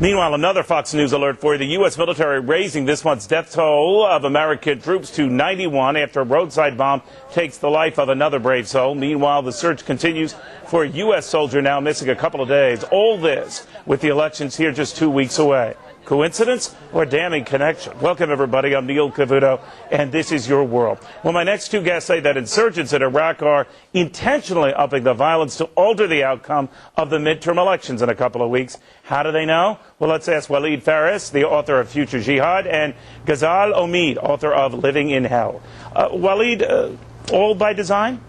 Meanwhile, another Fox News alert for you. The U.S. military raising this month's death toll of American troops to 91 after a roadside bomb takes the life of another brave soul. Meanwhile, the search continues for a U.S. soldier now missing a couple of days. All this with the elections here just 2 weeks away. Coincidence or damning connection? Welcome, everybody. I'm Neil Cavuto, and this is your world. Well, my next two guests say that insurgents in Iraq are intentionally upping the violence to alter the outcome of the midterm elections in a couple of weeks. How do they know? Well, let's ask Walid Faris, the author of Future Jihad, and Ghazal Omid, author of Living in Hell. Walid, all by design?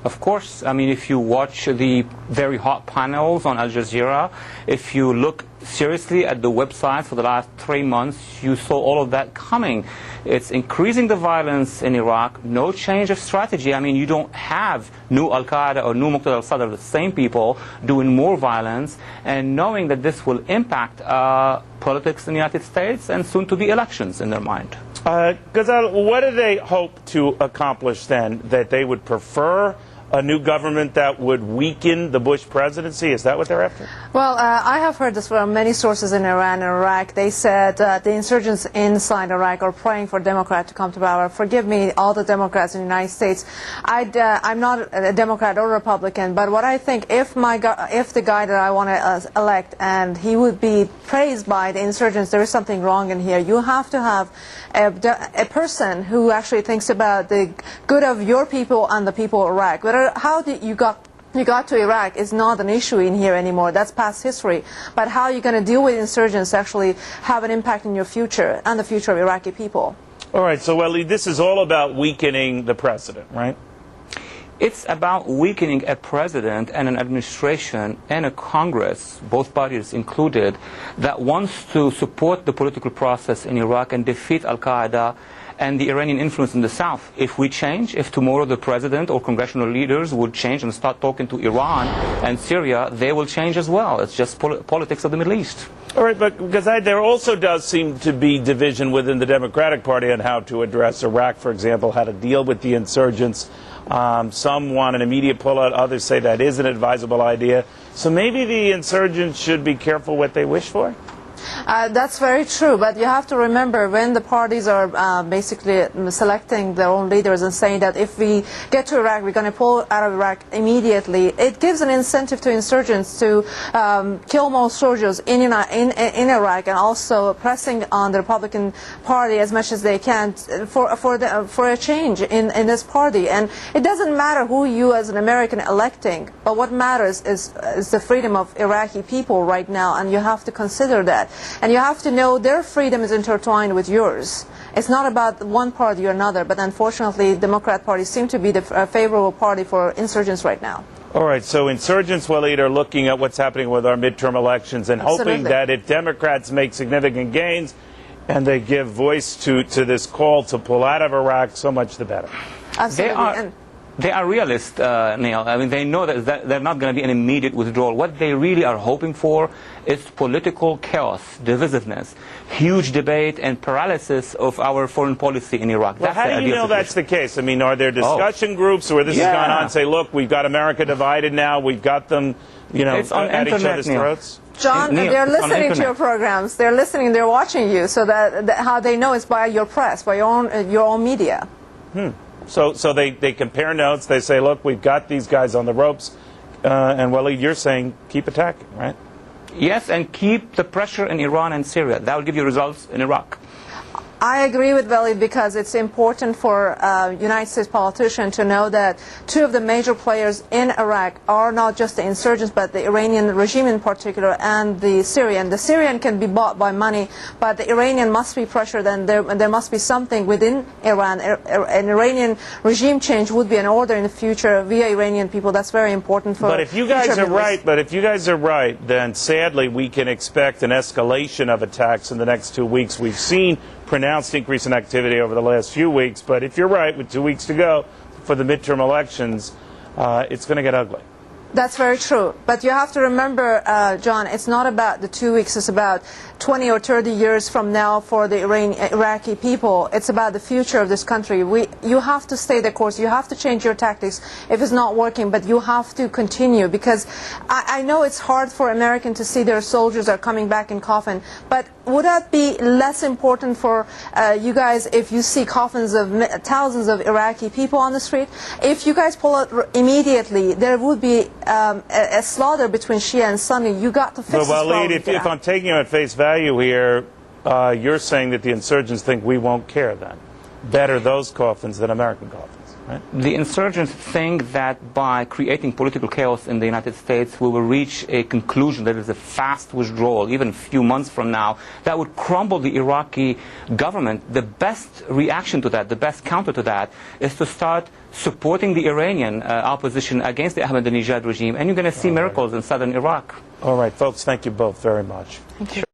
Of course. I mean, if you watch the very hot panels on Al Jazeera, if you look seriously at the website for the last 3 months, you saw all of that coming. It's increasing the violence in Iraq, no change of strategy. I mean, you don't have new Al-Qaeda or new Muqtada al-Sadr, the same people doing more violence, and knowing that this will impact politics in the United States and soon to be elections in their mind. Ghazal, what do they hope to accomplish then? That they would prefer a new government that would weaken the Bush presidency? Is that what they're after? Well, I have heard this from many sources in Iran and Iraq. They said the insurgents inside Iraq are praying for Democrats to come to power. Forgive me, all the Democrats in the United States. I'm not a Democrat or Republican, but what I think, if the guy that I want to elect and he would be praised by the insurgents, there is something wrong in here. You have to have a person who actually thinks about the good of your people and the people of Iraq. How did you got to Iraq is not an issue in here anymore. That's past history. But how are you going to deal with insurgents actually have an impact in your future and the future of Iraqi people? All right, so Walid, this is all about weakening the president, right? It's about weakening a president and an administration and a Congress, both parties included, that wants to support the political process in Iraq and defeat Al-Qaeda and the Iranian influence in the south. If we change, if tomorrow the president or congressional leaders would change and start talking to Iran and Syria, they will change as well. It's just politics of the Middle East. All right, but Ghazal, there also does seem to be division within the Democratic Party on how to address Iraq, for example, how to deal with the insurgents. Some want an immediate pullout, others say that is an advisable idea. So maybe the insurgents should be careful what they wish for? That's very true, but you have to remember when the parties are basically selecting their own leaders and saying that if we get to Iraq, we're going to pull out of Iraq immediately, it gives an incentive to insurgents to kill more soldiers in Iraq, and also pressing on the Republican Party as much as they can for a change in this party. And it doesn't matter who you as an American electing, but what matters is the freedom of Iraqi people right now, and you have to consider that. And you have to know their freedom is intertwined with yours. It's not about one party or another, but unfortunately, the Democrat Party seems to be the favorable party for insurgents right now. All right, so insurgents, Walid, are looking at what's happening with our midterm elections and hoping that if Democrats make significant gains and they give voice to this call to pull out of Iraq, so much the better. Absolutely. They are realists, Neil. I mean, they know that they're not going to be an immediate withdrawal. What they really are hoping for is political chaos, divisiveness, huge debate, and paralysis of our foreign policy in Iraq. Well, how do you know that's the case? I mean, are there discussion groups where this has gone on, say, look, we've got America divided now, we've got them, you know, at each other's throats? John, they're listening to your programs. They're listening, they're watching you, so that how they know is by your press, by your own media. So they compare notes. They say, look, we've got these guys on the ropes. And, Walid, you're saying keep attacking, right? Yes, and keep the pressure in Iran and Syria. That will give you results in Iraq. I agree with Walid because it's important for United States politicians to know that two of the major players in Iraq are not just the insurgents, but the Iranian regime in particular and the Syrian. The Syrian can be bought by money, but the Iranian must be pressured, and there must be something within Iran. An Iranian regime change would be an order in the future via Iranian people. That's very important for. But if you guys are right, then sadly we can expect an escalation of attacks in the next 2 weeks. We've seen pronounced increase in activity over the last few weeks, but if you're right, with 2 weeks to go for the midterm elections, it's going to get ugly. That's very true. But you have to remember, John, it's not about the 2 weeks. It's about 20 or 30 years from now for the Iraqi people. It's about the future of this country. You have to stay the course. You have to change your tactics if it's not working, but you have to continue, because I know it's hard for Americans to see their soldiers are coming back in coffin, but would that be less important for you guys if you see coffins of thousands of Iraqi people on the street? If you guys pull out immediately, there would be a slaughter between Shia and Sunni. You got to fix this problem. Well, Walid, if I'm taking you at face value here, you're saying that the insurgents think we won't care then. Better those coffins than American coffins. Right? The insurgents think that by creating political chaos in the United States, we will reach a conclusion that is a fast withdrawal, even a few months from now, that would crumble the Iraqi government. The best reaction to that, the best counter to that, is to start supporting the Iranian opposition against the Ahmadinejad regime, and you're going to see miracles in southern Iraq. All right, folks, thank you both very much. Thank you.